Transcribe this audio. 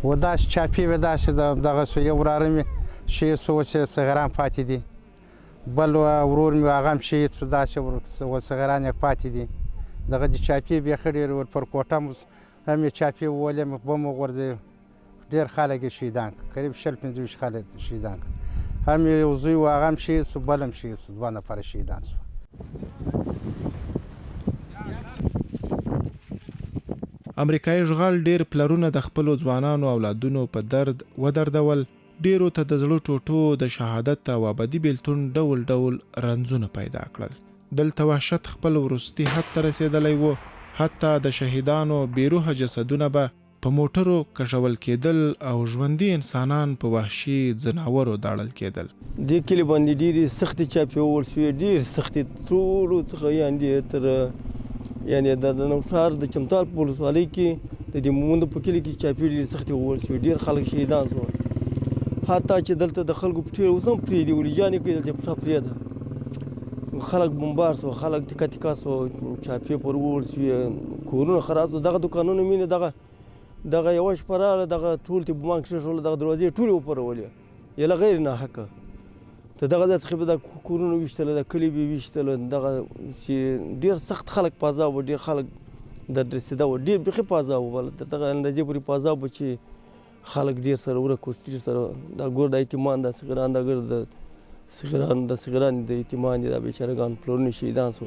و داسې چاپي وې داسې دغه شو یو وراره مې شهید شو اوس یې صغیران پاتې دي بل ورور مې هغه هم شهید شو داسې صغیران یې پاتې دي دغه د چاپي بیخي ډېر پر کوټه هم یې چاپي وولې بم وغورځوي ډېر خلک یې شهیدان کړه قریب 15 خلک شهیدان کړه هم یو زوی و هغه هم شهید شو بل هم شهید شو 2 نفره شهیدان شو امریکایي اشغال ډېر پلرونه د خپلو ځوانانو اولادونو په درد ودردول ډېرو ته د زړه ټوټو د شهادت او ابدي بیلتون ډول ډول رنځونه پیدا کړل دلته وحشت خپل وروستي حد ته رسېدلی و حتی د شهیدانو بېروحه جسدونه به په موټرو کشول کېدل او ژوندي انسانان په وحشي ځناورو داړل کېدل دې کلي باندې ډېرې سختې چاپې وول شوې ډېرې سختې ټولو څخه یعنې تر یعنې د نوشهر د چمتال په ولسوالۍ کې د دې مومندو په کلي کې چاپې ډېرې سختې وول شوې ډېر خلک شهیدان شول حتی چې دلته د خلکو پټې اوس هم پرېږدي ولیجانې کوي دلته پټه پرېږده خلک بمبار شو خلک تکه تکه شو چاپې پر وول شوې کورونه خراب شو دغه دوکانونه مینې دغه یوه شپه راغله دغه ټول ته بمان کښېښول دغه دروازې ټولې وپرولې یله غیر ناحقه ته دغه ځای څخه به دا کورونه ویشتله دا کلي به یې ویشتله دغه چې ډېر سخت خلک په عذاب وو ډېر خلک درد رسېده وو ډېر بیخي په عذاب وو تر دغه اندازې پورې په عذاب وو چې خلک ډېر سره ورک وو ډېر سره دا ګور د یتیمان دا صغیران دا ګر د صغیران د یتیمان دي دا بېچارهګان پلرونه شهیدان شو